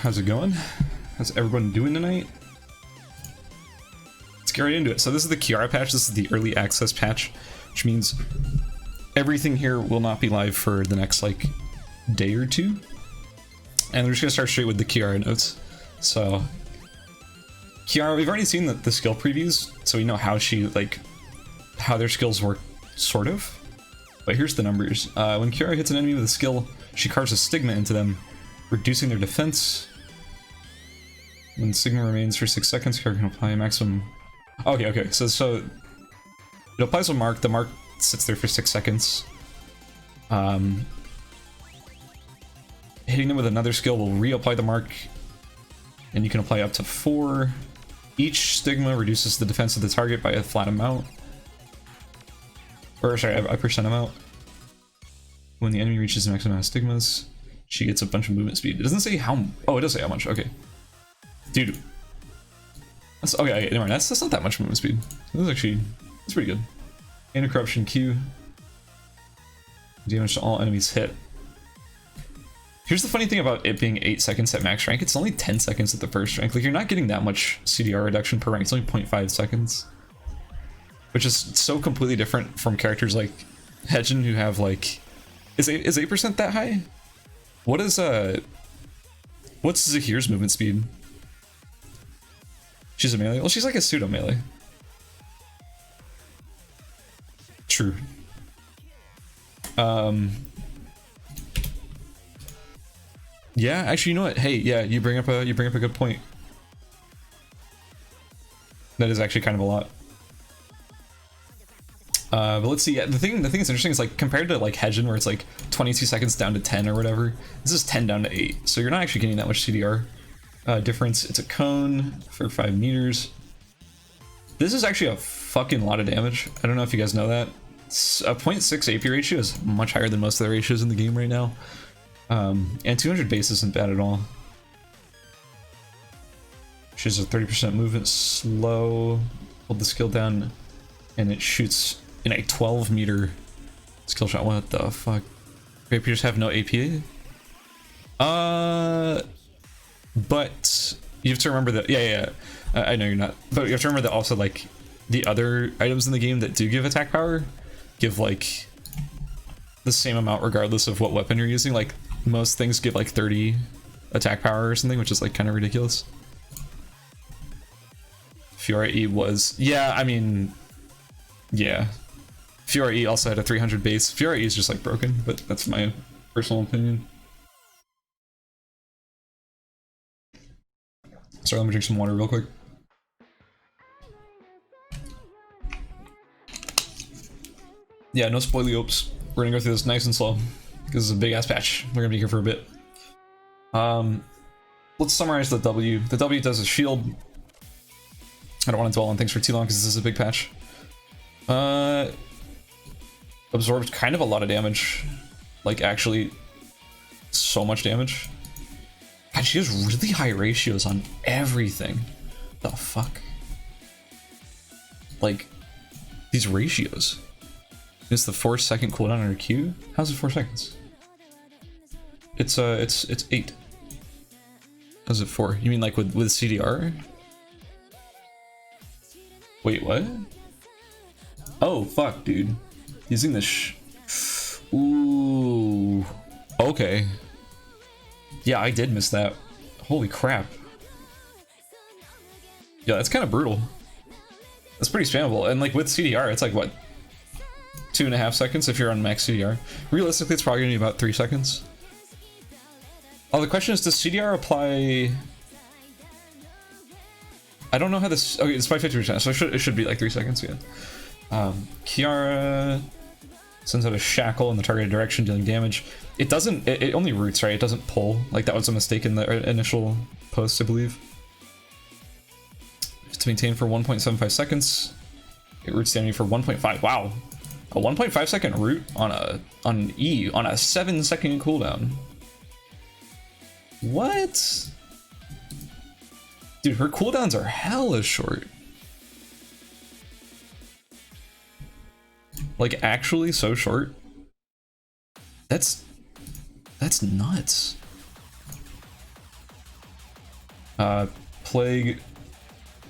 How's it going? How's everyone doing tonight? Let's get right into it. So this is the Kiara patch. This is the early access patch, which means everything here will not be live for the next like day or two. And we're just gonna start straight with the Kiara notes. So Kiara, we've already seen the skill previews, so we know how she how their skills work, sort of. But here's the numbers. When Kiara hits an enemy with a skill, she carves a stigma into them, reducing their defense. When Sigma remains for 6 seconds, Kiara can apply a maximum... Okay, so it applies a mark, the mark sits there for 6 seconds. Hitting them with another skill will reapply the mark, and you can apply up to 4. Each stigma reduces the defense of the target by a flat amount. Or sorry, a percent amount. When the enemy reaches the maximum amount of stigmas, she gets a bunch of movement speed. It doesn't say how... Oh, it does say how much, okay. Dude. That's, okay, never mind. That's not that much movement speed. That's actually... That's pretty good. Anti-corruption Q. Damage to all enemies hit. Here's the funny thing about it being 8 seconds at max rank. It's only 10 seconds at the first rank. Like, you're not getting that much CDR reduction per rank. It's only 0.5 seconds. Which is so completely different from characters like Hedgen, who have like... Is 8% that high? What is, what's Zahir's movement speed? She's a melee? Well, she's like a pseudo melee. True. Yeah, actually, you know what? Hey, yeah, you bring up a good point. That is actually kind of a lot. But let's see. Yeah, the thing that's interesting is like compared to like Hedgen, where it's like 22 seconds down to 10 or whatever. This is 10 down to 8, so you're not actually getting that much CDR difference. It's a cone for 5 meters. This is actually a fucking lot of damage. I don't know if you guys know that. A 0.6 AP ratio is much higher than most of the ratios in the game right now. And 200 base isn't bad at all. She has a 30% movement slow. Hold the skill down, and it shoots in a 12 meter skill shot. What the fuck? Rapiers have no APA? But you have to remember that, yeah, I know you're not, but you have to remember that also like the other items in the game that do give attack power give like the same amount regardless of what weapon you're using. Like most things give like 30 attack power or something, which is like kind of ridiculous. Fiora E was, yeah, I mean, yeah. Fiora E also had a 300 base. Fiora E is just like broken, but that's my personal opinion. Sorry, let me drink some water real quick. Yeah, no spoily opes. We're gonna go through this nice and slow because it's a big ass patch. We're gonna be here for a bit. Let's summarize the W. The W does a shield. I don't want to dwell on things for too long because this is a big patch. Absorbed kind of a lot of damage. Like actually so much damage. God, she has really high ratios on everything. The fuck? Like, these ratios. It's the 4-second cooldown on her Q? How's it 4 seconds? It's 8. How's it 4? You mean like with CDR? Wait, what? Oh, fuck, dude. Using this ooh. Okay. Yeah, I did miss that. Holy crap. Yeah, that's kind of brutal. That's pretty spammable. And like with CDR, it's like what? 2.5 seconds if you're on max CDR. Realistically, it's probably gonna be about 3 seconds. Oh, the question is, does CDR apply... I don't know how this... Okay, it's by 50%, so it should be like 3 seconds, yeah. Kiara sends out a shackle in the targeted direction, dealing damage. It doesn't... It only roots, right? It doesn't pull. Like, that was a mistake in the initial post, I believe. It's maintained for 1.75 seconds. It roots the enemy for 1.5. Wow. A 1.5 second root on a 7-second cooldown. What? Dude, her cooldowns are hella short. Like, actually so short. That's nuts. Plague,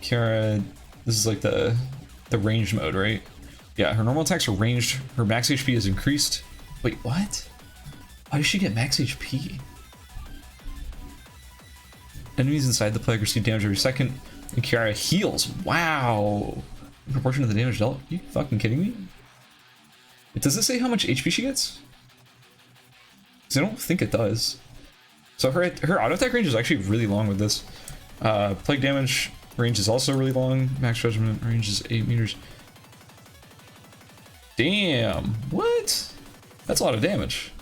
Kiara, this is like the range mode, right? Yeah, her normal attacks are ranged, her max HP is increased. Wait, what? Why does she get max HP? Enemies inside the plague receive damage every second, and Kiara heals. Wow! In proportion to the damage dealt? Are you fucking kidding me? Does it say how much HP she gets? Because I don't think it does. So her auto attack range is actually really long with this. Plague damage range is also really long. Max judgment range is 8 meters. Damn! What? That's a lot of damage.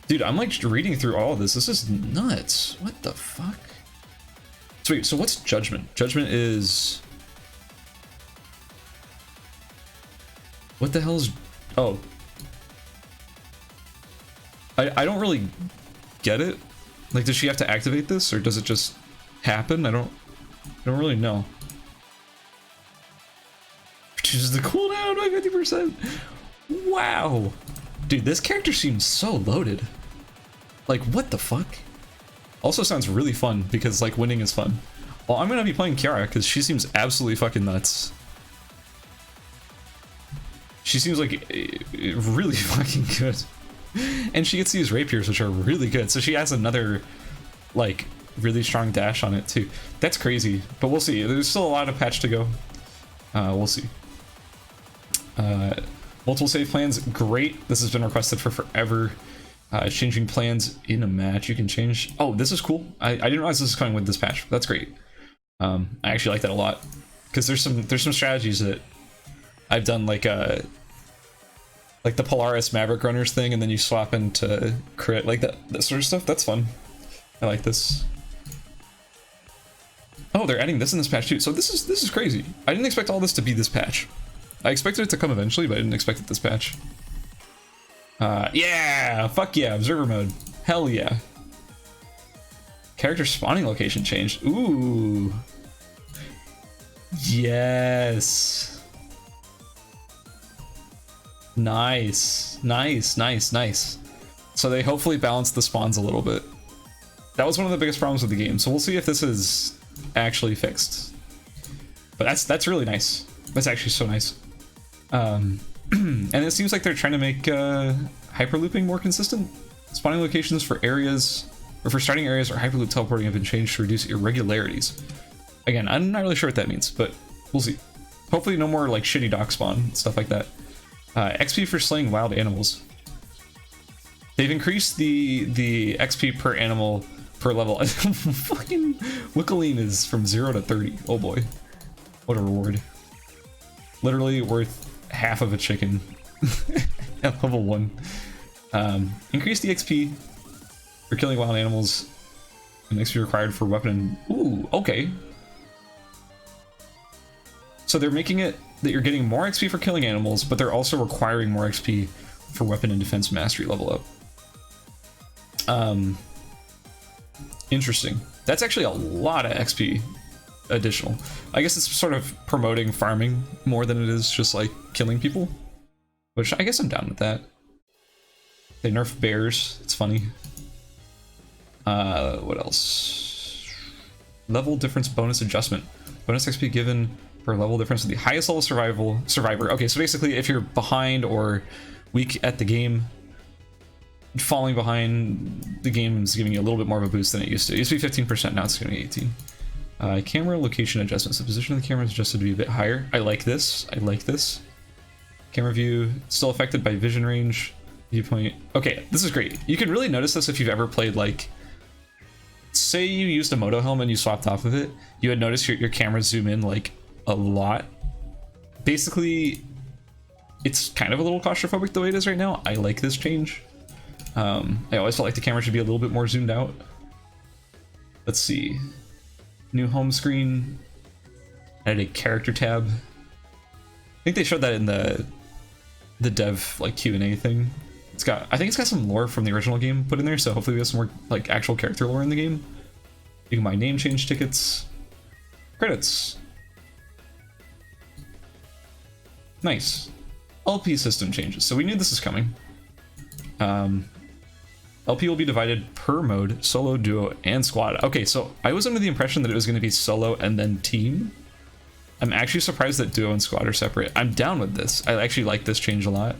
Dude, I'm like reading through all of this. This is nuts. What the fuck? So wait, so what's judgment? Judgment is... What the hell is... Oh. I don't really get it. Like, does she have to activate this, or does it just happen? I don't really know. Reduces the cooldown by 50%. Wow. Dude, this character seems so loaded. Like, what the fuck? Also sounds really fun, because, like, winning is fun. Well, I'm gonna be playing Kiara, because she seems absolutely fucking nuts. She seems like really fucking good. And she gets these rapiers, which are really good. So she has another, like, really strong dash on it, too. That's crazy, but we'll see. There's still a lot of patch to go. We'll see. Multiple save plans, great. This has been requested for forever. Changing plans in a match, you can change. Oh, this is cool. I didn't realize this is coming with this patch. That's great. I actually like that a lot, because there's some strategies that I've done, like the Polaris Maverick Runners thing, and then you swap into crit, like that sort of stuff. That's fun. I like this. Oh, they're adding this in this patch too. So this is crazy. I didn't expect all this to be this patch. I expected it to come eventually, but I didn't expect it this patch. Yeah, fuck yeah, observer mode. Hell yeah. Character spawning location changed. Ooh. Yes. Nice, nice, nice, nice. So they hopefully balance the spawns a little bit. That was one of the biggest problems with the game, so we'll see if this is actually fixed. But that's really nice. That's actually so nice. And it seems like they're trying to make hyperlooping more consistent. Spawning locations for areas, or for starting areas or hyperloop teleporting have been changed to reduce irregularities. Again, I'm not really sure what that means, but we'll see. Hopefully no more like shitty dock spawn, stuff like that. XP for slaying wild animals. They've increased the XP per animal per level. Fucking Wickeline is from 0 to 30. Oh boy. What a reward. Literally worth half of a chicken at level 1. Increase the XP for killing wild animals and XP required for weapon. Ooh, okay. So they're making it that you're getting more XP for killing animals, but they're also requiring more XP for weapon and defense mastery level up. Interesting. That's actually a lot of XP additional. I guess it's sort of promoting farming more than it is just like killing people, which I guess I'm down with that. They nerf bears. It's funny. What else? Level difference bonus adjustment. Bonus XP given per level difference with the highest level survivor. Okay, so basically if you're behind or weak at the game, falling behind the game is giving you a little bit more of a boost than it used to. It used to be 15%, now it's going to be 18. Camera location adjustments. The position of the camera is adjusted to be a bit higher. I like this. I like this. Camera view still affected by vision range. Viewpoint. Okay, this is great. You can really notice this if you've ever played, like, say you used a moto helm and you swapped off of it. You would notice your camera zoom in like a lot. Basically, it's kind of a little claustrophobic the way it is right now. I like this change. I always felt like the camera should be a little bit more zoomed out. Let's see. New home screen. Added a character tab. I think they showed that in the dev like Q&A thing. I think it's got some lore from the original game put in there, so hopefully we have some more like actual character lore in the game. You can buy name change tickets. Credits. Nice. LP system changes. So we knew this is coming. LP will be divided per mode, solo, duo, and squad. Okay, so I was under the impression that it was going to be solo and then team. I'm actually surprised that duo and squad are separate. I'm down with this. I actually like this change a lot.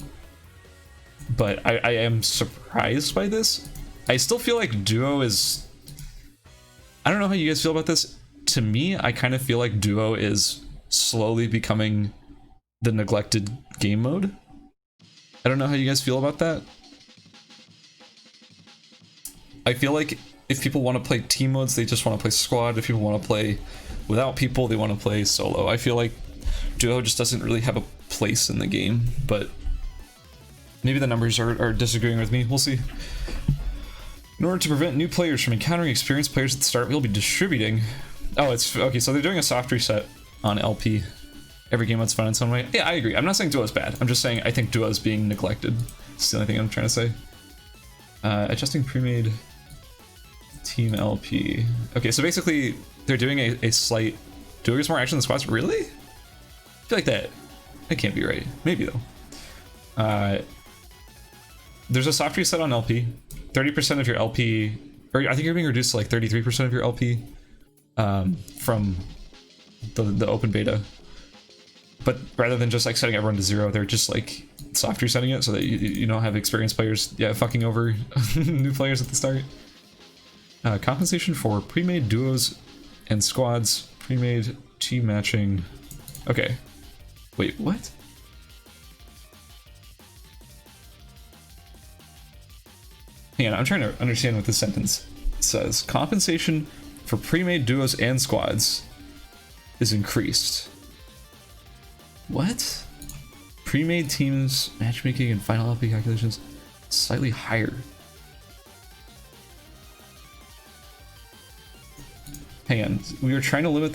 But I am surprised by this. I still feel like duo is... I don't know how you guys feel about this. To me, I kind of feel like duo is slowly becoming the neglected game mode. I don't know how you guys feel about that. I feel like if people want to play team modes, they just want to play squad. If people want to play without people, they want to play solo. I feel like duo just doesn't really have a place in the game, but maybe the numbers are disagreeing with me. We'll see. In order to prevent new players from encountering experienced players at the start, we'll be distributing... Oh, it's... Okay, so they're doing a soft reset on LP. Every game mode's fun in some way. Yeah, I agree. I'm not saying duo is bad. I'm just saying I think duo is being neglected. It's the only thing I'm trying to say. Adjusting pre-made team LP. Okay, so basically they're doing a slight... Duo gets more action than squads? Really? I feel like that can't be right. Maybe though. There's a soft reset on LP. 30% of your LP, or I think you're being reduced to like 33% of your LP from the open beta. But rather than just like setting everyone to 0, they're just like soft resetting it so that you don't have experienced players fucking over new players at the start. Compensation for pre-made duos and squads, pre-made team matching. Okay. Wait, what? Hang on, I'm trying to understand what this sentence says. Compensation for pre-made duos and squads is increased. What? Pre-made teams, matchmaking, and final LP calculations slightly higher. Hang on, we're trying to limit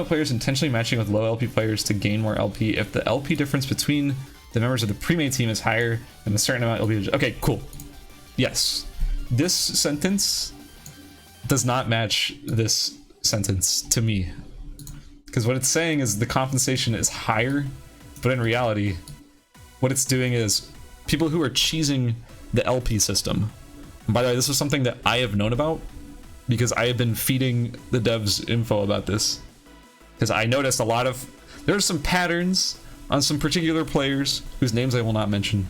players intentionally matching with low LP players to gain more LP if the LP difference between the members of the pre-made team is higher than a certain amount LP. Okay, cool. Yes, this sentence does not match this sentence to me, because what it's saying is the compensation is higher, but in reality what it's doing is people who are cheesing the LP system, and by the way, this was something that I have known about because I have been feeding the devs info about this, because I noticed there's some patterns on some particular players whose names I will not mention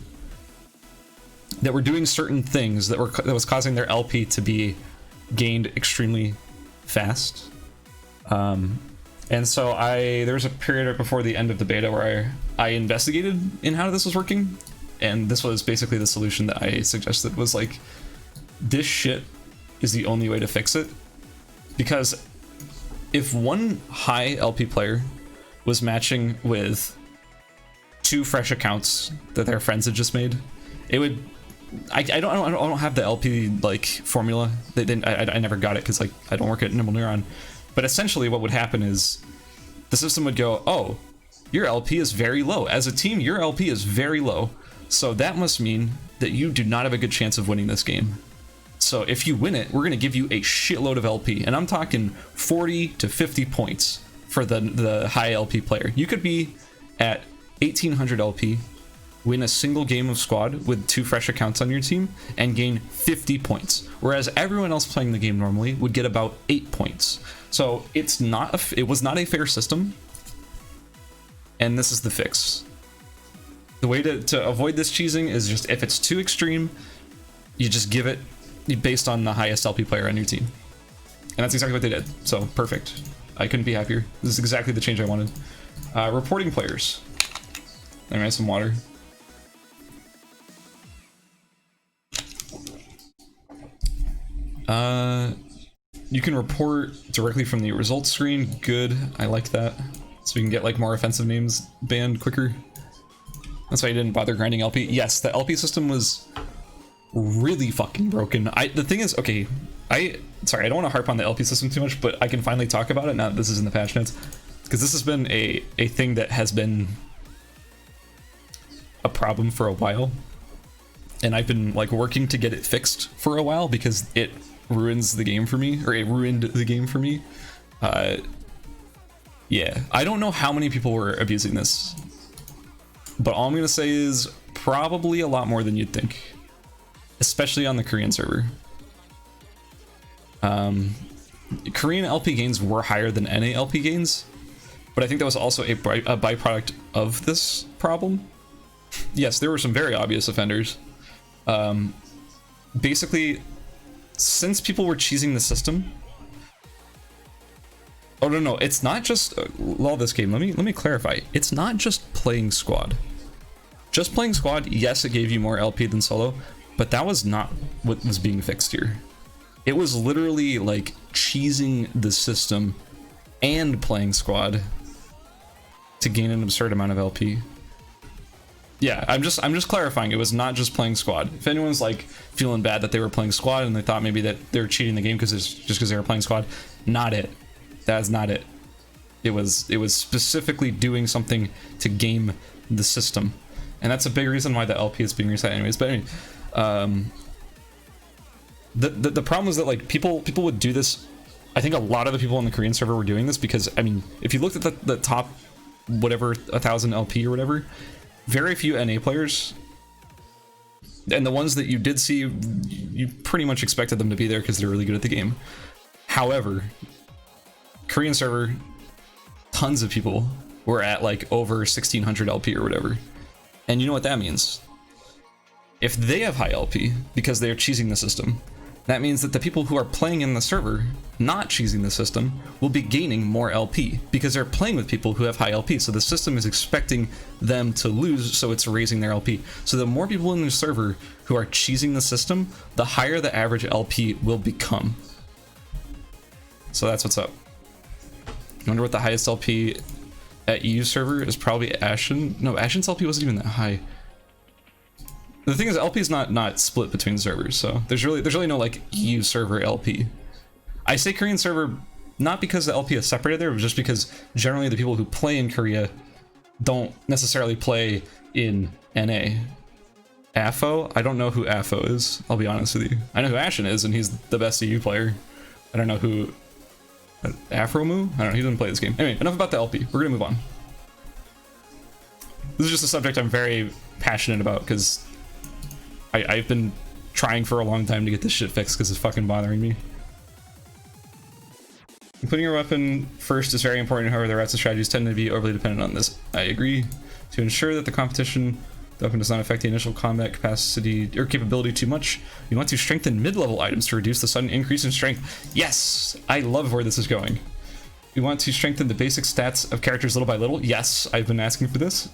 that were doing certain things that was causing their LP to be gained extremely fast. And so there was a period right before the end of the beta where I investigated in how this was working, and this was basically the solution that I suggested. Was like, this shit is the only way to fix it, because if one high LP player was matching with 2 fresh accounts that their friends had just made, it would... I don't have the LP like formula. I never got it because like I don't work at Nimble Neuron. But essentially what would happen is the system would go, oh, your LP is very low. As a team, your LP is very low. So that must mean that you do not have a good chance of winning this game. So if you win it, we're going to give you a shitload of LP. And I'm talking 40 to 50 points for the high LP player. You could be at 1800 LP, win a single game of squad with 2 fresh accounts on your team, and gain 50 points, whereas everyone else playing the game normally would get about 8 points. So it was not a fair system, and this is the fix. The way to avoid this cheesing is just, if it's too extreme, you just give it based on the highest LP player on your team, and that's exactly what they did. So perfect. I couldn't be happier. This is exactly the change I wanted. Reporting players. Let me have some water. You can report directly from the results screen. Good, I like that. So we can get like more offensive names banned quicker. That's why I didn't bother grinding LP. Yes, the LP system was really fucking broken. The thing is, okay, sorry, I don't want to harp on the LP system too much, but I can finally talk about it now that this is in the patch notes, because this has been a thing that has been a problem for a while, and I've been like working to get it fixed for a while because it ruins the game for me, or it ruined the game for me. Yeah, I don't know how many people were abusing this, but all I'm gonna say is probably a lot more than you'd think. especially on the Korean server. Korean LP gains were higher than NA LP gains, but I think that was also a byproduct of this problem. Yes, there were some very obvious offenders. Basically, since people were cheesing the system. Oh no, it's not just this game. Let me clarify. It's not just playing squad. Just playing squad, yes, it gave you more LP than solo, but that was not what was being fixed here. It was literally like cheesing the system and playing squad to gain an absurd amount of LP. Yeah, I'm just clarifying. It was not just playing squad. If anyone's like feeling bad that they were playing squad and they thought maybe that they were cheating the game because they were playing squad, not it. That's not it. It was specifically doing something to game the system, and that's a big reason why the LP is being reset anyways. But anyway, the problem was that like people would do this. I think a lot of the people on the Korean server were doing this because, I mean, if you looked at the top whatever 1,000 LP or whatever, very few NA players, and the ones that you did see, you pretty much expected them to be there because they're really good at the game. However, Korean server, tons of people were at like over 1,600 LP or whatever. And you know what that means? If they have high LP because they are cheesing the system, that means that the people who are playing in the server, not cheesing the system, will be gaining more LP because they're playing with people who have high LP. So the system is expecting them to lose, so it's raising their LP. So the more people in the server who are cheesing the system, the higher the average LP will become. So that's what's up. I wonder what the highest LP at EU server is. Probably Ashen. No, Ashen's LP wasn't even that high. The thing is, LP is not split between servers, so there's really no like EU server LP. I say Korean server not because the LP is separated there, but just because generally the people who play in Korea don't necessarily play in NA. AFO? I don't know who AFO is, I'll be honest with you. I know who Ashen is, and he's the best EU player. I don't know who... Afromu? I don't know, he doesn't play this game. Anyway, enough about the LP. We're gonna move on. This is just a subject I'm very passionate about, because I've been trying for a long time to get this shit fixed because it's fucking bothering me. Including your weapon first is very important, however the routes and strategies tend to be overly dependent on this. I agree. To ensure that the competition, the weapon does not affect the initial combat capacity or capability too much, you want to strengthen mid-level items to reduce the sudden increase in strength. Yes! I love where this is going. We want to strengthen the basic stats of characters little by little. Yes, I've been asking for this.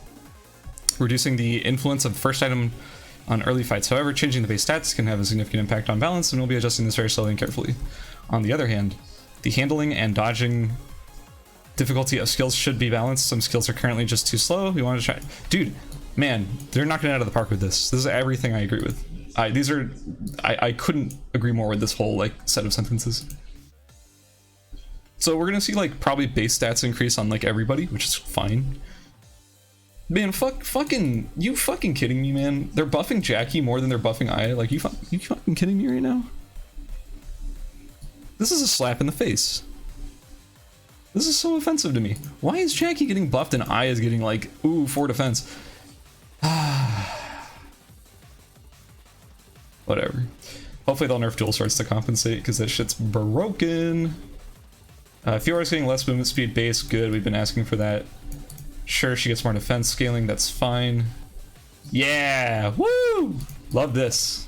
Reducing the influence of first item on early fights. However, changing the base stats can have a significant impact on balance, and we'll be adjusting this very slowly and carefully. On the other hand, the handling and dodging difficulty of skills should be balanced. Some skills are currently just too slow. We want to try... Dude, man, they're knocking it out of the park with this. This is everything I agree with. I couldn't agree more with this whole like set of sentences. So we're gonna see like probably base stats increase on like everybody, which is fine. Man, you fucking kidding me, man? They're buffing Jackie more than they're buffing Aya. Like, you fucking kidding me right now? This is a slap in the face. This is so offensive to me. Why is Jackie getting buffed and Aya's getting like, ooh, 4 defense? Whatever. Hopefully they'll nerf dual swords to compensate, because that shit's broken. Fiora's getting less movement speed base, good. We've been asking for that. Sure, she gets more defense scaling, that's fine. Yeah! Woo! Love this.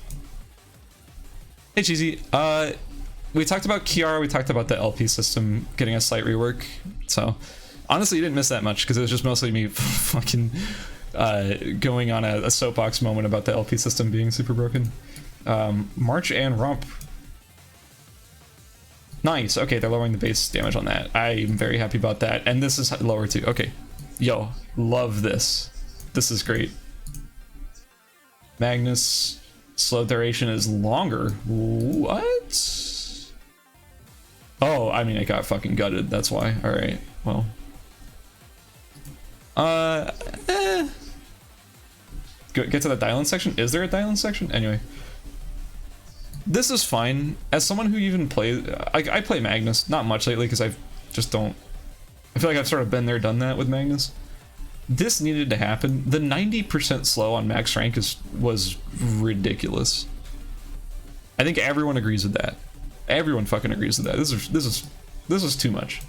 Hey, Cheesy. We talked about Kiara, we talked about the LP system getting a slight rework. So, honestly, you didn't miss that much, because it was just mostly me fucking going on a soapbox moment about the LP system being super broken. March and Romp. Nice, okay, they're lowering the base damage on that. I'm very happy about that, and this is lower too. Okay. Yo, love this. This is great. Magnus, slow duration is longer. What? Oh, I mean, it got fucking gutted. That's why. All right. Well. Get to the dial-in section. Is there a dial-in section? Anyway. This is fine. As someone who even plays... I play Magnus. Not much lately, because I just don't... I feel like I've sort of been there, done that with Magnus. This needed to happen. The 90% slow on max rank was ridiculous. I think everyone agrees with that. Everyone fucking agrees with that. This is too much.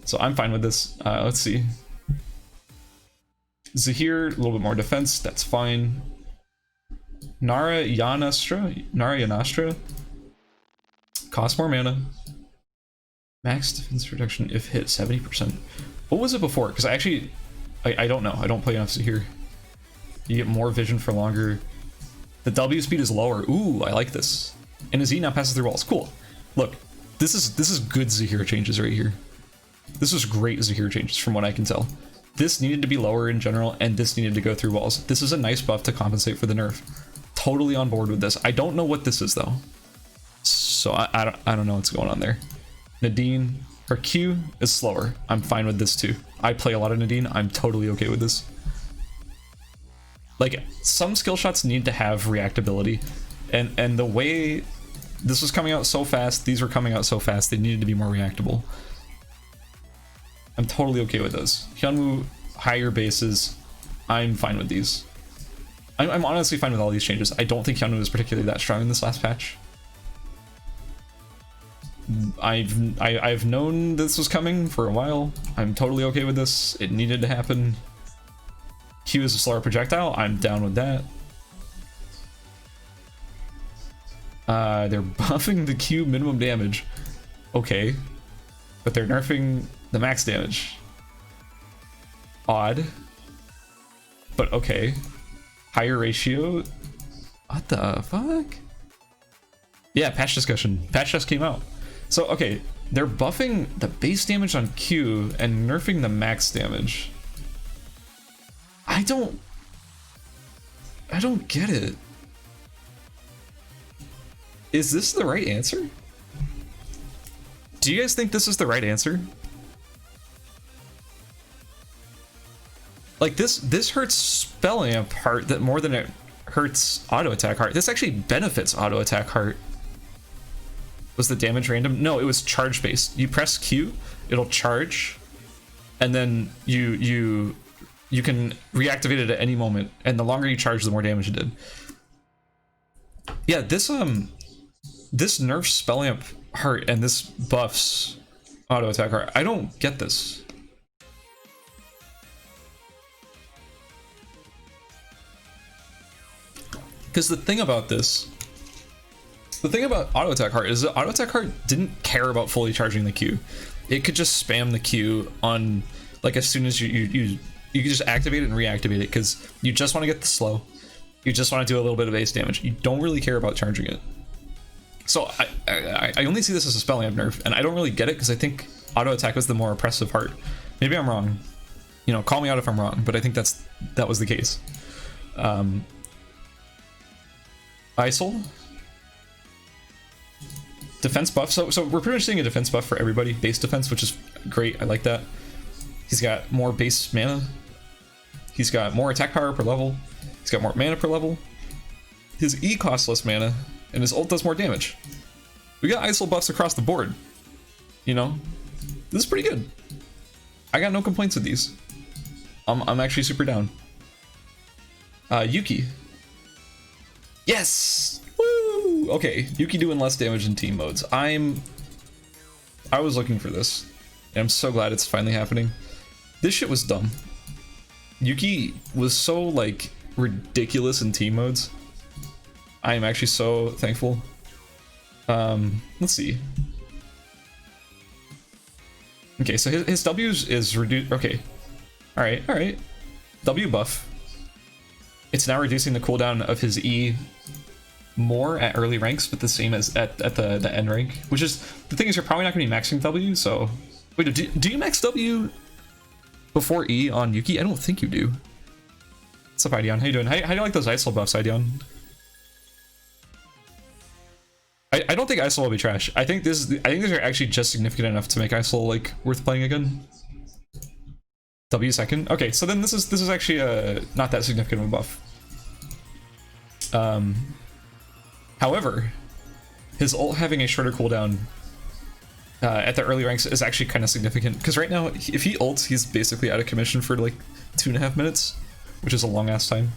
So I'm fine with this. Let's see. Zahir, a little bit more defense. That's fine. Nara Yanastra. Cost more mana. Max defense protection if hit 70%. What was it before? Because I don't know. I don't play enough Zahir. You get more vision for longer. The W speed is lower. Ooh, I like this. And his E now passes through walls. Cool. Look, this is good Zahir changes right here. This is great Zahir changes from what I can tell. This needed to be lower in general, and this needed to go through walls. This is a nice buff to compensate for the nerf. Totally on board with this. I don't know what this is though. So I don't know what's going on there. Nadine, her Q is slower. I'm fine with this too. I play a lot of Nadine. I'm totally okay with this. Like, some skill shots need to have reactability, and the way this was coming out so fast, these were coming out so fast, they needed to be more reactable. I'm totally okay with those. Hyunwoo, higher bases, I'm fine with these. I'm honestly fine with all these changes. I don't think Hyunwoo is particularly that strong in this last patch. I've known this was coming for a while. I'm totally okay with this. It needed to happen. Q is a slower projectile. I'm down with that. They're buffing the Q minimum damage. Okay. But they're nerfing the max damage. Odd. But okay. Higher ratio. What the fuck? Yeah, patch discussion. Patch just came out. So, okay. They're buffing the base damage on Q and nerfing the max damage. I don't get it. Is this the right answer? Do you guys think this is the right answer? Like, this hurts spell amp heart that more than it hurts auto attack heart. This actually benefits auto attack heart. Was the damage random? No, it was charge based. You press Q, it'll charge, and then you can reactivate it at any moment, and the longer you charge, the more damage it did. Yeah, this nerfs spell amp heart, and this buffs auto attack heart. I don't get this. Because the thing about auto attack heart is that auto attack heart didn't care about fully charging the Q. It could just spam the Q on, like, as soon as you could just activate it and reactivate it, because you just want to get the slow. You just want to do a little bit of base damage. You don't really care about charging it. So I only see this as a spell amp nerf, and I don't really get it because I think auto attack was the more oppressive heart. Maybe I'm wrong. You know, call me out if I'm wrong, but I think that was the case. ISIL. Defense buff. So we're pretty much seeing a defense buff for everybody. Base defense, which is great. I like that. He's got more base mana. He's got more attack power per level. He's got more mana per level. His E costs less mana, and his ult does more damage. We got ISIL buffs across the board. You know, this is pretty good. I got no complaints with these. I'm actually super down. Yuki. Yes! Woo! Okay, Yuki doing less damage in team modes. I was looking for this, and I'm so glad it's finally happening. This shit was dumb. Yuki was so, like, ridiculous in team modes. I am actually so thankful. Let's see. Okay, so his W's is reduced. Okay. Alright. W buff. It's now reducing the cooldown of his E more at early ranks, but the same as at the end rank. Which is, the thing is, you're probably not going to be maxing W, so... Wait, do you max W before E on Yuki? I don't think you do. What's up, Ideon? How you doing? How do you like those ISIL buffs, Ideon? I don't think ISIL will be trash. I think these are actually just significant enough to make ISIL, like, worth playing again. W second. Okay, so then this is actually not that significant of a buff. However, his ult having a shorter cooldown at the early ranks is actually kind of significant, because right now, if he ults, he's basically out of commission for like 2.5 minutes, which is a long ass time.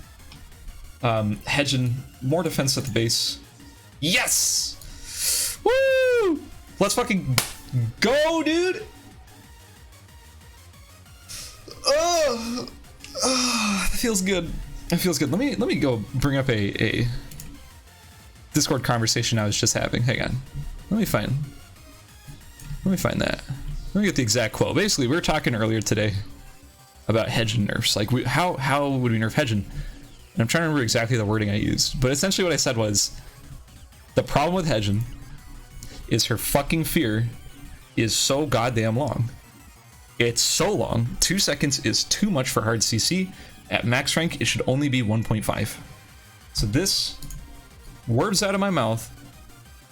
Hedging, more defense at the base. Yes! Woo! Let's fucking go, dude! Oh, that feels good. It feels good. Let me go bring up a Discord conversation I was just having. Hang on. Let me find that. Let me get the exact quote. Basically, we were talking earlier today about Hedgen nerfs. Like, how would we nerf Hedgen? And I'm trying to remember exactly the wording I used. But essentially what I said was, the problem with Hedgen is her fucking fear is so goddamn long. It's so long. 2 seconds is too much for hard CC. At max rank, it should only be 1.5. So this, words out of my mouth,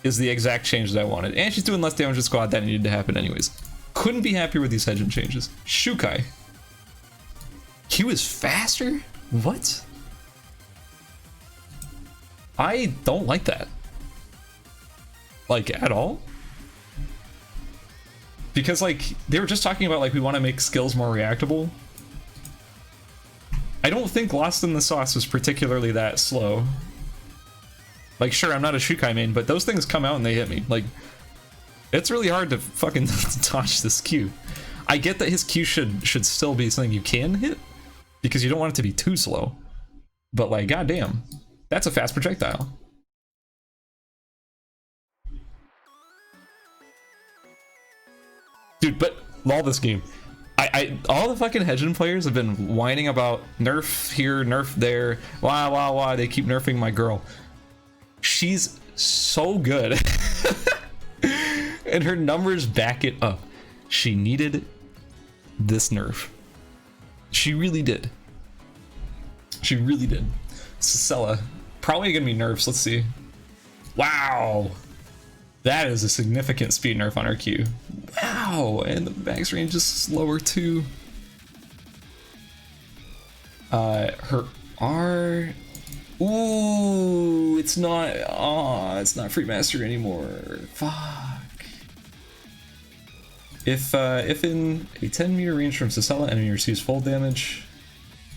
is the exact change that I wanted. And she's doing less damage to squad. That needed to happen anyways. Couldn't be happier with these Hedgen changes. Shukai. Q is faster? What? I don't like that. Like, at all? Because, like, they were just talking about, like, we want to make skills more reactable. I don't think Lost in the Sauce was particularly that slow. Like, sure, I'm not a Shukai main, but those things come out and they hit me. Like, it's really hard to fucking dodge this Q. I get that his Q should still be something you can hit, because you don't want it to be too slow. But, like, goddamn, that's a fast projectile. Dude, but all this game, all the fucking Hedgen players have been whining about nerf here, nerf there, why they keep nerfing my girl. She's so good. And her numbers back it up. She needed this nerf. She really did. She really did. Sisela, probably gonna be nerfs, let's see. Wow. That is a significant speed nerf on her Q. Wow, and the max range is slower too. Her R. Ooh, it's not free master anymore. Fuck. If in a 10-meter range from Sisela, enemy receives full damage,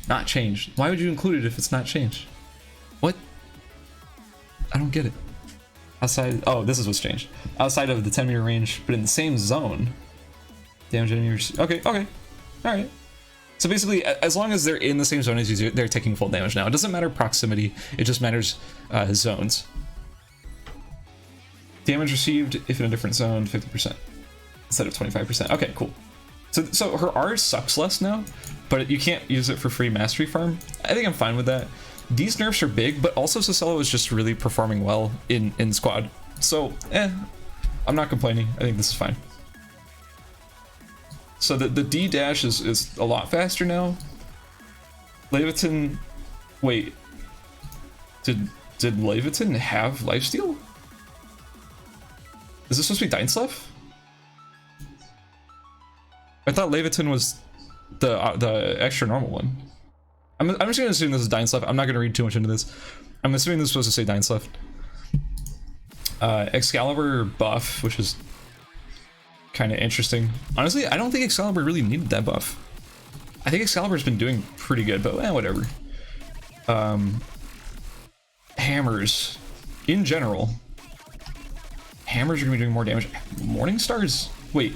not changed. Why would you include it if it's not changed? What? I don't get it. Outside, oh, this is what's changed. Outside of the 10-meter range, but in the same zone. Damage enemy receives. Okay, all right. So basically, as long as they're in the same zone as you, they're taking full damage now. It doesn't matter proximity, it just matters zones. Damage received if in a different zone, 50% instead of 25%. Okay, cool. So her R sucks less now, but you can't use it for free mastery farm. I think I'm fine with that. These nerfs are big, but also Sisela was just really performing well in squad. So, I'm not complaining. I think this is fine. So the D dash is a lot faster now. Leviton, wait, did Leviton have lifesteal? Is this supposed to be Deinsleff? I thought Leviton was the extra normal one. I'm just gonna assume this is Deinsleff. I'm not gonna read too much into this. I'm assuming this is supposed to say Deinsleff. Excalibur buff, which is kind of interesting. Honestly, I don't think Excalibur really needed that buff. I think Excalibur's been doing pretty good, but whatever. Hammers, in general, hammers are gonna be doing more damage. Morningstars? Wait,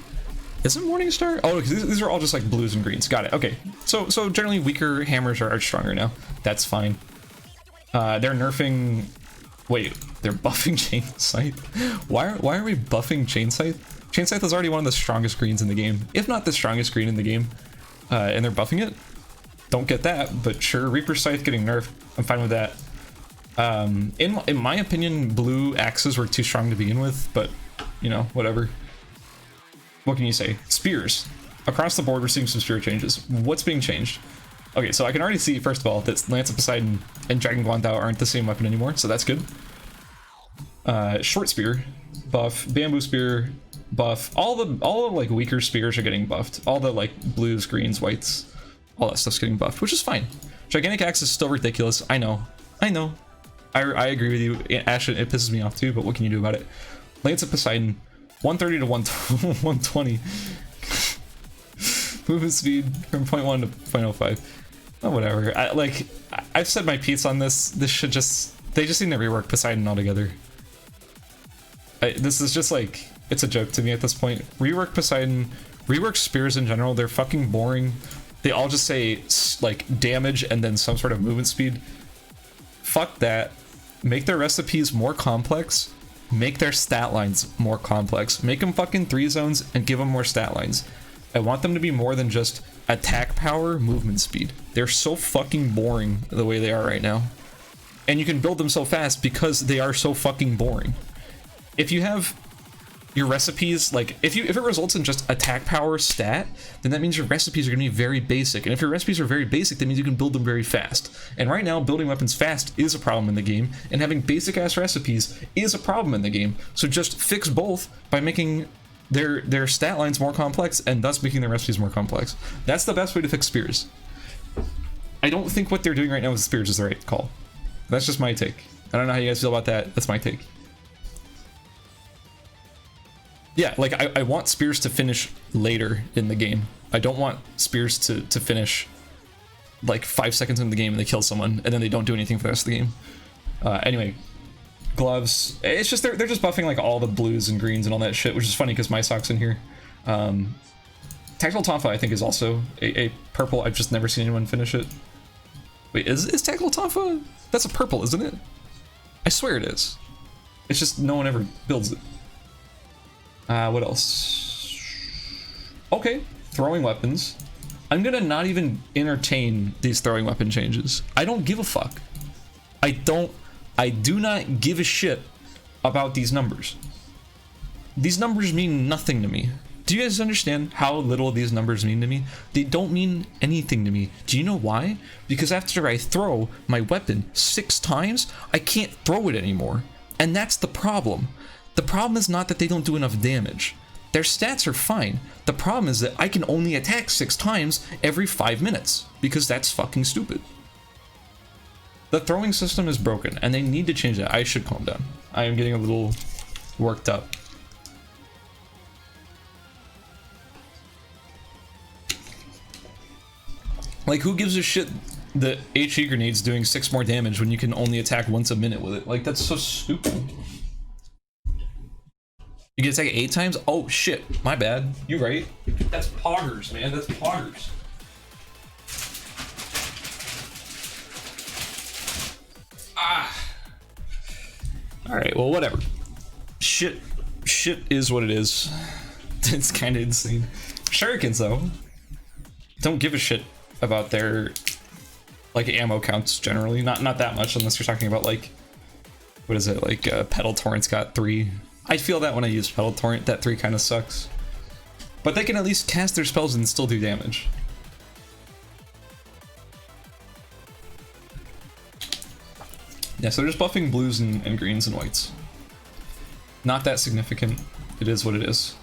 is it Morningstar? Oh, these are all just like blues and greens. Got it. Okay, so generally weaker hammers are stronger now. That's fine. They're nerfing. Wait, they're buffing Chain Scythe. Why are we buffing Chain Scythe? Chain Scythe is already one of the strongest greens in the game, if not the strongest green in the game, and they're buffing it. Don't get that, but sure. Reaper Scythe getting nerfed. I'm fine with that. In my opinion, blue axes were too strong to begin with, but you know, whatever. What can you say? Spears. Across the board, we're seeing some spear changes. What's being changed? Okay, so I can already see, first of all, that Lance of Poseidon and Dragon Guandao aren't the same weapon anymore, so that's good. Short spear buff, bamboo spear buff. All the like weaker spears are getting buffed. All the like blues, greens, whites, all that stuff's getting buffed, which is fine. Gigantic axe is still ridiculous. I know. I agree with you. Ashen, it pisses me off too, but what can you do about it? Lance of Poseidon. 130 to 120. Movement speed from 0.1 to 0.05. Oh, whatever. I've said my piece on this. This should just... They just need to rework Poseidon altogether. This is just like, it's a joke to me at this point. Rework Poseidon, rework spears in general, they're fucking boring. They all just say like damage and then some sort of movement speed. Fuck that. Make their recipes more complex. Make their stat lines more complex. Make them fucking 3 zones and give them more stat lines. I want them to be more than just attack power, movement speed. They're so fucking boring the way they are right now. And you can build them so fast because they are so fucking boring. If you have your recipes, like if it results in just attack power stat, then that means your recipes are gonna be very basic. And if your recipes are very basic, that means you can build them very fast. And right now, building weapons fast is a problem in the game, and having basic ass recipes is a problem in the game. So just fix both by making their stat lines more complex and thus making their recipes more complex. That's the best way to fix spears. I don't think what they're doing right now with spears is the right call. That's just my take. I don't know how you guys feel about that. That's my take. Yeah, like I want spears to finish later in the game. I don't want spears to finish like 5 seconds into the game and they kill someone and then they don't do anything for the rest of the game. Anyway, gloves. It's just they're just buffing like all the blues and greens and all that shit, which is funny because my sock's in here. Tactical Tonfa I think is also a purple. I've just never seen anyone finish it. Wait, is Tactical Tonfa? That's a purple, isn't it? I swear it is. It's just no one ever builds it. What else? Okay, throwing weapons. I'm gonna not even entertain these throwing weapon changes. I don't give a fuck. I do not give a shit about these numbers. These numbers mean nothing to me. Do you guys understand how little these numbers mean to me? They don't mean anything to me. Do you know why? Because after I throw my weapon 6 times, I can't throw it anymore. And that's the problem. The problem is not that they don't do enough damage. Their stats are fine. The problem is that I can only attack 6 times every 5 minutes, because that's fucking stupid. The throwing system is broken, and they need to change that. I should calm down. I am getting a little worked up. Like, who gives a shit that HE grenade's doing 6 more damage when you can only attack once a minute with it? Like, that's so stupid. You can attack 8 times? Oh shit, my bad. You're right. That's poggers, man. That's poggers. Alright, well, whatever. Shit is what it is. It's kind of insane. Shurikens, though, don't give a shit about their, like, ammo counts generally. Not that much, unless you're talking about, like, what is it? Like, Petal Torrent's got 3. I feel that when I use Petal Torrent, that 3 kind of sucks. But they can at least cast their spells and still do damage. Yeah, so they're just buffing blues and greens and whites. Not that significant. It is what it is.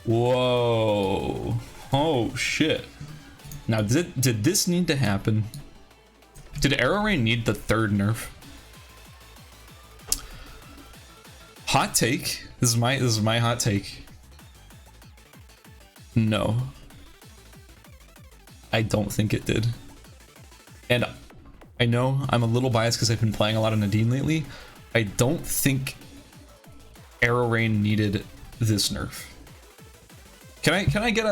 Whoa. Oh, shit. Now, did this need to happen? Did Arrow Rain need the 3rd nerf? Hot take. This is my hot take. No. I don't think it did. And I know I'm a little biased because I've been playing a lot of Nadine lately. I don't think Arrow Rain needed this nerf. Can I get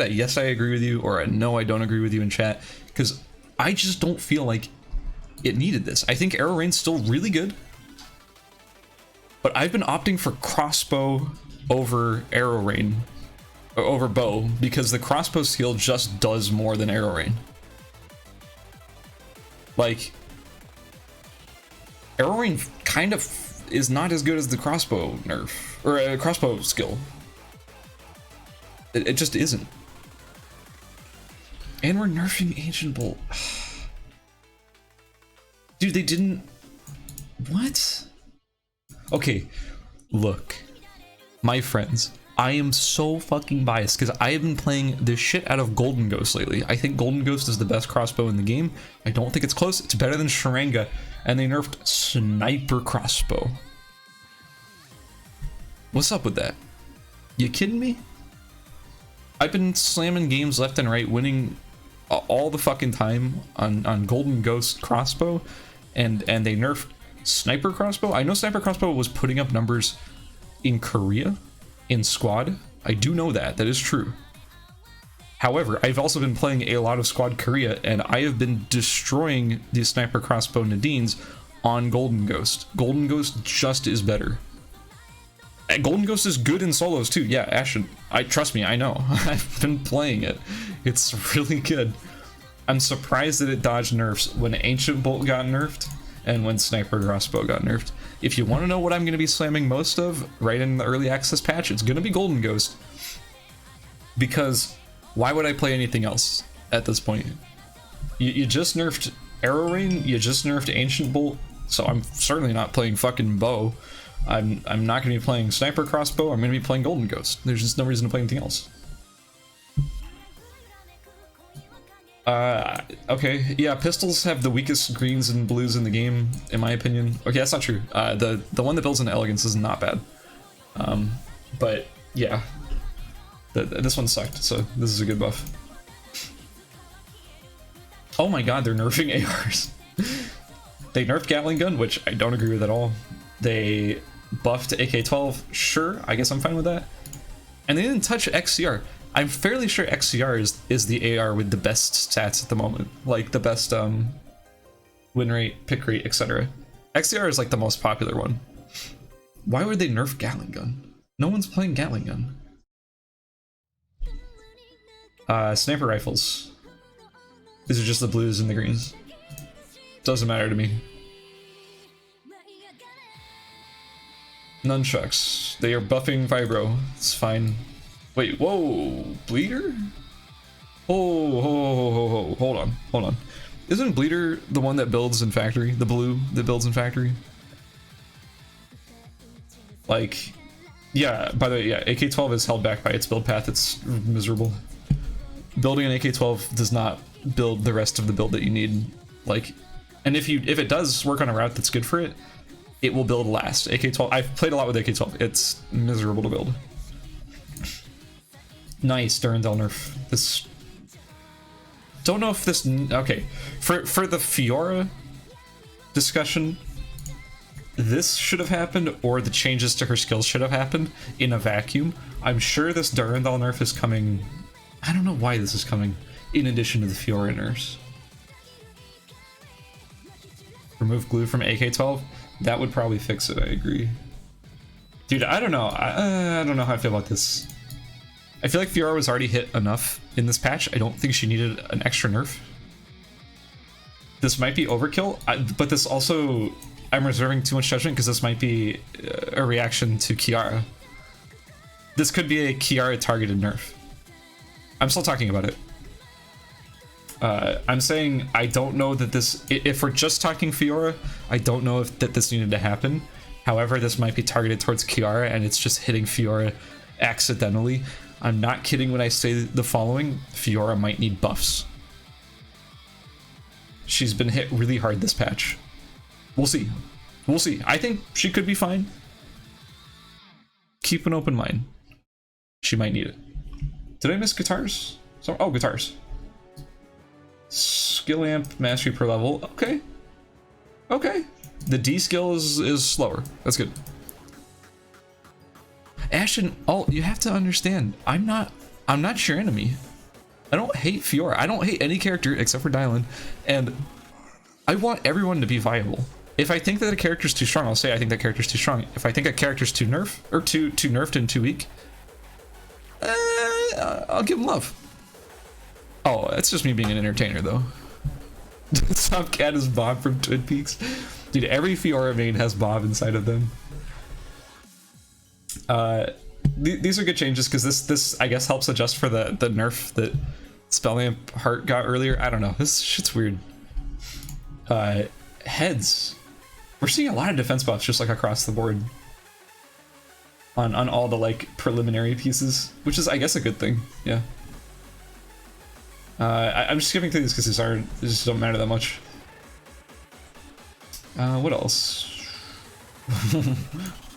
a yes I agree with you or a no I don't agree with you in chat? Because I just don't feel like it needed this. I think Arrow Rain's still really good. But I've been opting for crossbow over Arrow Rain, or over bow, because the crossbow skill just does more than Arrow Rain. Like, Arrow Rain kind of is not as good as the crossbow nerf, or crossbow skill. It just isn't. And we're nerfing Ancient Bolt. Dude, they didn't... What? Okay, look, my friends, I am so fucking biased because I have been playing the shit out of Golden Ghost lately. I think Golden Ghost is the best crossbow in the game. I don't think it's close. It's better than Sharinga, and they nerfed Sniper Crossbow. What's up with that? You kidding me? I've been slamming games left and right, winning all the fucking time on Golden Ghost Crossbow, and they nerfed Sniper Crossbow. I know Sniper Crossbow was putting up numbers in Korea in squad. I do know that. That is true. However, I've also been playing a lot of Squad Korea, and I have been destroying the Sniper Crossbow Nadines on Golden Ghost. Golden Ghost just is better. Golden Ghost is good in solos too. Yeah, Ashen. Trust me, I know. I've been playing it. It's really good. I'm surprised that it dodged nerfs when Ancient Bolt got nerfed and when Sniper Crossbow got nerfed. If you want to know what I'm going to be slamming most of right in the early access patch, it's going to be Golden Ghost. Because why would I play anything else at this point? You just nerfed Arrow Rain, you just nerfed Ancient Bolt, so I'm certainly not playing fucking Bow. I'm not going to be playing Sniper Crossbow, I'm going to be playing Golden Ghost. There's just no reason to play anything else. Okay, yeah, pistols have the weakest greens and blues in the game, in my opinion. Okay, that's not true. The one that builds in Elegance is not bad. But yeah. This one sucked, so this is a good buff. Oh my god, they're nerfing ARs. They nerfed Gatling Gun, which I don't agree with at all. They buffed AK-12, sure, I guess I'm fine with that. And they didn't touch XCR. I'm fairly sure XCR is the AR with the best stats at the moment. Like, the best win rate, pick rate, etc. XCR is like the most popular one. Why would they nerf Gatling Gun? No one's playing Gatling Gun. Sniper rifles. These are just the blues and the greens. Doesn't matter to me. Nunchucks. They are buffing Vibro. It's fine. Wait, whoa! Bleeder? Oh, hold on. Isn't Bleeder the one that builds in Factory? The blue that builds in Factory? Like, yeah, by the way, yeah, AK-12 is held back by its build path. It's miserable. Building an AK-12 does not build the rest of the build that you need. Like, and if it does work on a route that's good for it, it will build last. AK-12, I've played a lot with AK-12. It's miserable to build. Nice, Durandal nerf. This, don't know if this, okay. For the Fiora discussion, this should have happened, or the changes to her skills should have happened in a vacuum. I'm sure this Durandal nerf is coming. I don't know why this is coming in addition to the Fiora nerfs. Remove glue from AK-12? That would probably fix it, I agree. Dude, I don't know. I don't know how I feel about this. I feel like Fiora was already hit enough in this patch. I don't think she needed an extra nerf. This might be overkill, but this also, I'm reserving too much judgment because this might be a reaction to Kiara. This could be a Kiara targeted nerf. I'm still talking about it. I'm saying I don't know that this, if we're just talking Fiora, I don't know if that this needed to happen. However, this might be targeted towards Kiara and it's just hitting Fiora accidentally. I'm not kidding when I say the following. Fiora might need buffs. She's been hit really hard this patch. We'll see. We'll see. I think she could be fine. Keep an open mind. She might need it. Did I miss guitars? So, oh, guitars. Skill amp mastery per level. Okay. Okay. The D skill is slower. That's good. Ashen, you have to understand, I'm not your enemy. I don't hate Fiora. I don't hate any character except for Dylan. And I want everyone to be viable. If I think that a character's too strong, I'll say I think that character's too strong. If I think a character's too nerfed, or too nerfed and too weak, I'll give him love. Oh, that's just me being an entertainer, though. Top Cat is Bob from Twin Peaks. Dude, every Fiora main has Bob inside of them. These are good changes because this I guess helps adjust for the nerf that Spellamp Heart got earlier. I don't know. This shit's weird. Heads. We're seeing a lot of defense buffs just like across the board. On all the like preliminary pieces, which is I guess a good thing. Yeah. I'm just skipping through these because they just don't matter that much. What else?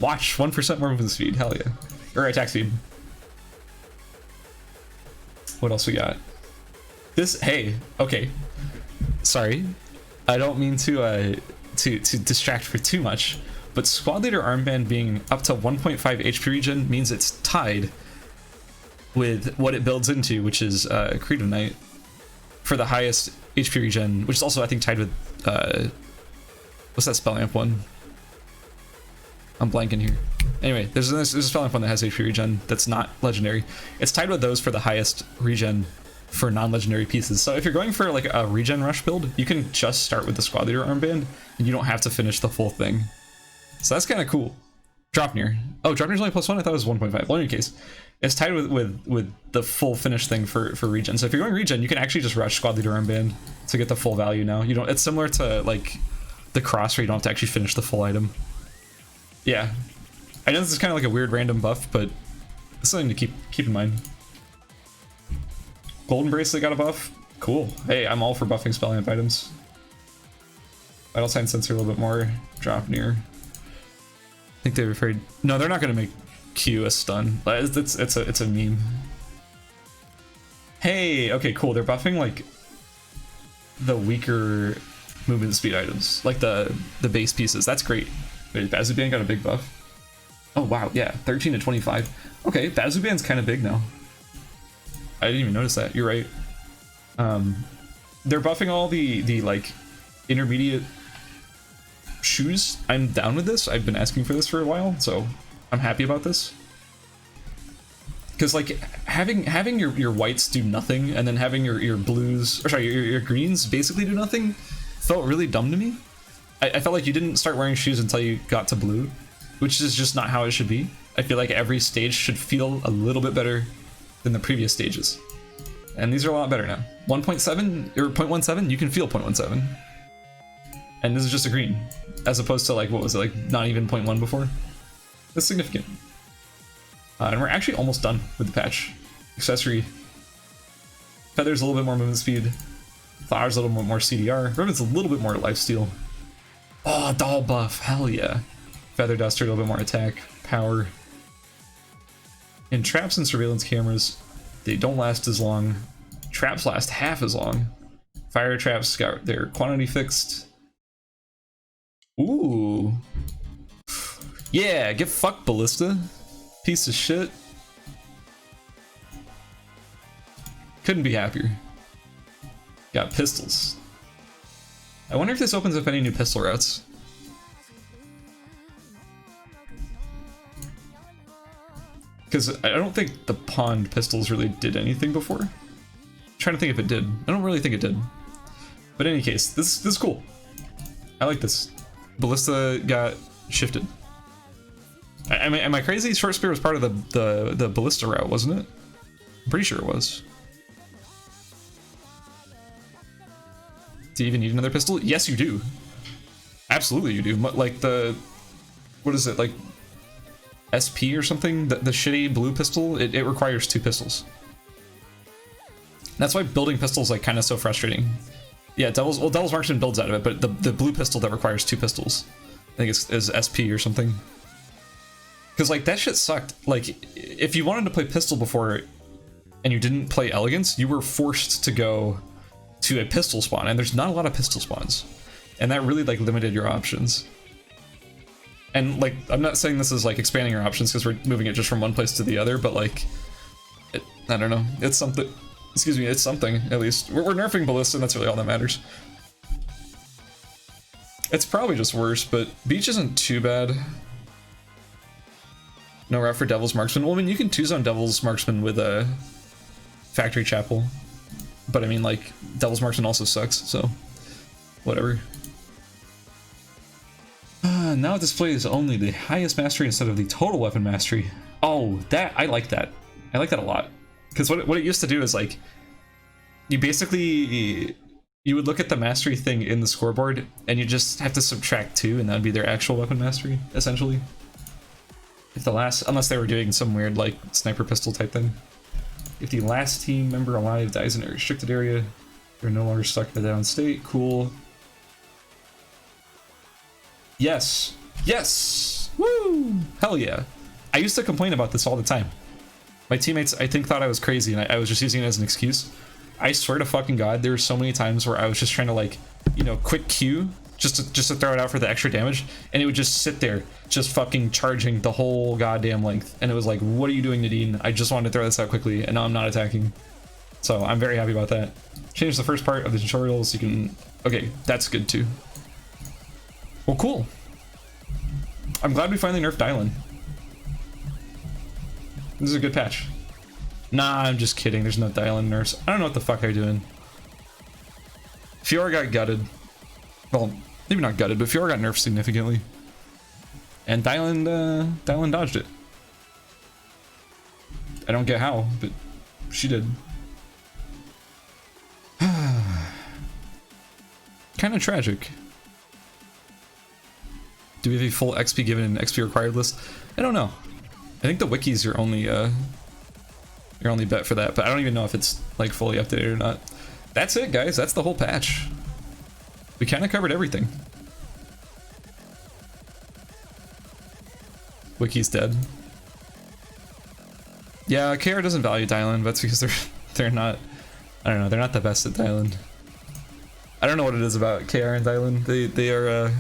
Watch 1% more movement speed. Hell yeah. Or attack speed. What else we got? This. Hey. Okay. Sorry. I don't mean to distract for too much, but Squad Leader Armband being up to 1.5 HP regen means it's tied with what it builds into, which is Creative Knight, for the highest HP regen, which is also, I think, tied with, what's that Spell Amp one? I'm blanking here. Anyway, there's a Spell Amp one that has HP regen that's not legendary. It's tied with those for the highest regen for non-legendary pieces. So if you're going for like a regen rush build, you can just start with the Squad Leader Armband, and you don't have to finish the full thing. So that's kind of cool. Dropnir. Oh, Dropnir's only +1? I thought it was 1.5. Well, in any case, it's tied with the full finish thing for regen. So if you're going regen, you can actually just rush Squad Leader Armband to get the full value now. You don't. It's similar to like the cross, where you don't have to actually finish the full item. Yeah, I know this is kind of like a weird random buff, but it's something to keep in mind. Golden Bracelet got a buff. Cool. Hey, I'm all for buffing Spell Amp items. Vital Sign Sensor a little bit more. Dropnir. I think they're afraid. No, they're not going to make Q a stun. It's a meme. Hey, okay, cool. They're buffing like the weaker movement speed items, like the base pieces. That's great. Wait, Bazuban got a big buff. Oh wow, yeah, 13 to 25. Okay, Bazuban's kind of big now. I didn't even notice that. You're right. They're buffing all the like intermediate shoes. I'm down with this. I've been asking for this for a while, so I'm happy about this. Because like having your whites do nothing, and then having your blues, or sorry, your greens basically do nothing, felt really dumb to me. I felt like you didn't start wearing shoes until you got to blue, which is just not how it should be. I feel like every stage should feel a little bit better than the previous stages. And these are a lot better now. 1.7 or 0.17, you can feel 0.17. And this is just a green, as opposed to like, what was it, like not even 0.1 before? That's significant. And we're actually almost done with the patch. Accessory. Feather's a little bit more movement speed. Flower's a little bit more CDR. Ribbon's a little bit more lifesteal. Oh, doll buff, hell yeah. Feather Duster, a little bit more attack, power. In traps and surveillance cameras, they don't last as long. Traps last half as long. Fire traps got their quantity fixed. Ooh. Yeah, get fucked, Ballista. Piece of shit. Couldn't be happier. Got pistols. I wonder if this opens up any new pistol routes. Because I don't think the pond pistols really did anything before. I'm trying to think if it did. I don't really think it did. But in any case, this is cool. I like this. Ballista got shifted. Am I crazy? Short Spear was part of the Ballista route, wasn't it? I'm pretty sure it was. Do you even need another pistol? Yes, you do. Absolutely, you do. Like the, what is it, like SP or something? The shitty blue pistol. It requires 2 pistols. That's why building pistols like kind of so frustrating. Yeah, Devil's Marksman builds out of it, but the blue pistol that requires 2 pistols, I think is SP or something. Because like that shit sucked. Like if you wanted to play pistol before and you didn't play elegance, you were forced to go to a pistol spawn, and there's not a lot of pistol spawns, and that really like limited your options. And like, I'm not saying this is like expanding your options because we're moving it just from one place to the other, but like, I don't know, it's something. Excuse me, it's something at least. We're nerfing Ballista, and that's really all that matters. It's probably just worse, but Beach isn't too bad. No route for Devil's Marksman. Well, I mean, you can 2-zone Devil's Marksman with a Factory Chapel. But I mean, like, Devil's Marksman also sucks, so whatever. Now it displays only the highest mastery instead of the total weapon mastery. Oh, I like that. I like that a lot. Because what it used to do is, like, you basically, you would look at the mastery thing in the scoreboard, and you just have to subtract 2, and that would be their actual weapon mastery, essentially. If the last, unless they were doing some weird, like, sniper pistol type thing. If the last team member alive dies in a restricted area, they're no longer stuck in a down state. Cool. Yes. Yes! Woo! Hell yeah. I used to complain about this all the time. My teammates, I think, thought I was crazy, and I was just using it as an excuse. I swear to fucking God, there were so many times where I was just trying to, like, you know, quick Q, just to throw it out for the extra damage, and it would just sit there, just fucking charging the whole goddamn length. And it was like, what are you doing, Nadine? I just wanted to throw this out quickly, and now I'm not attacking. So I'm very happy about that. Change the first part of the tutorials. You can, okay, that's good too. Well, cool. I'm glad we finally nerfed Dylan. This is a good patch. Nah, I'm just kidding. There's no Dylan nerfs. I don't know what the fuck they're doing. Fiora got gutted. Well, maybe not gutted, but Fiora got nerfed significantly. And Dylan dodged it. I don't get how, but she did. Kind of tragic. Do we have a full XP given an XP required list? I don't know. I think the wiki's your only bet for that, but I don't even know if it's like fully updated or not. That's it, guys. That's the whole patch. We kind of covered everything. Wiki's dead. Yeah, KR doesn't value Dylan, but that's because they're not, I don't know, they're not the best at Dylan. I don't know what it is about KR and Dylan. They are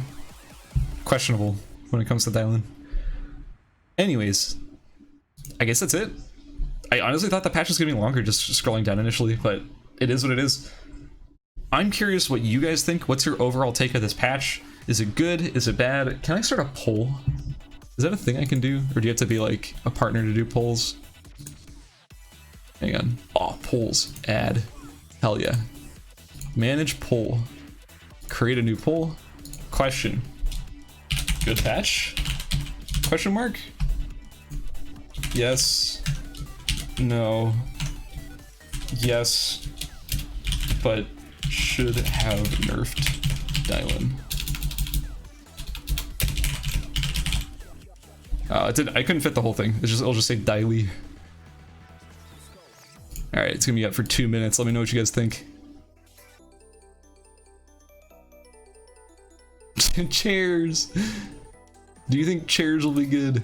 questionable when it comes to Dylan. Anyways, I guess that's it. I honestly thought the patch was getting longer just scrolling down initially, but it is what it is. I'm curious what you guys think. What's your overall take of this patch? Is it good? Is it bad? Can I start a poll? Is that a thing I can do? Or do you have to be like a partner to do polls? Hang on. Oh, polls. Add. Hell yeah. Manage poll. Create a new poll. Question. Good patch? Question mark? Yes. No. Yes. But should have nerfed Dylan. I couldn't fit the whole thing. It'll just say Dylee. Alright, it's gonna be up for 2 minutes. Let me know what you guys think. Chairs. Do you think chairs will be good?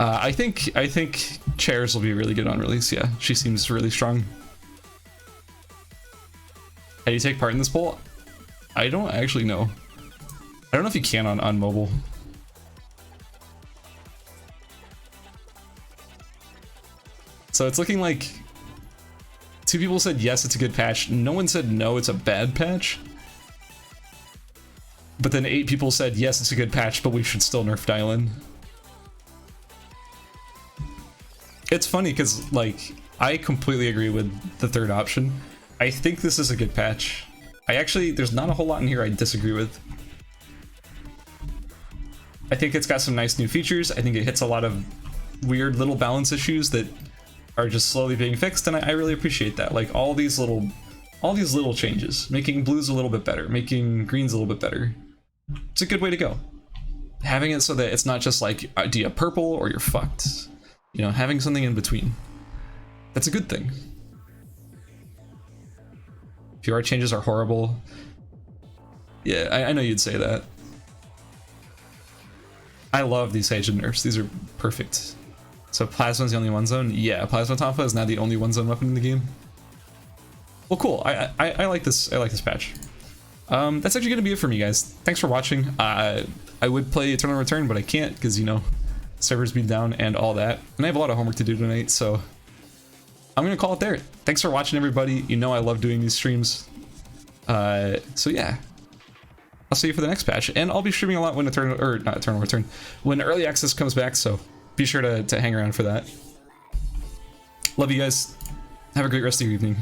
I think chairs will be really good on release. Yeah, she seems really strong. How do you take part in this poll? I don't actually know. I don't know if you can on mobile. So it's looking like 2 people said yes, it's a good patch. No one said no, it's a bad patch. But then 8 people said yes, it's a good patch, but we should still nerf Dylan. It's funny because, like, I completely agree with the third option. I think this is a good patch. There's not a whole lot in here I disagree with. I think it's got some nice new features. I think it hits a lot of weird little balance issues that are just slowly being fixed, and I really appreciate that. Like all these little changes, making blues a little bit better, making greens a little bit better. It's a good way to go. Having it so that it's not just like, do you have purple or you're fucked? You know, having something in between. That's a good thing. PR changes are horrible. Yeah, I know you'd say that. I love these agent nerfs. These are perfect. So Plasma's the only one zone? Yeah, Plasma Tonfa is now the only one zone weapon in the game. Well, cool. I like this. I like this patch. That's actually gonna be it for me, guys. Thanks for watching. I would play Eternal Return, but I can't because, you know, servers being down and all that. And I have a lot of homework to do tonight, so I'm gonna call it there. Thanks for watching, everybody. You know I love doing these streams. So yeah. I'll see you for the next patch, and I'll be streaming a lot when Eternal Return, when Early Access comes back, so be sure to hang around for that. Love you guys. Have a great rest of your evening.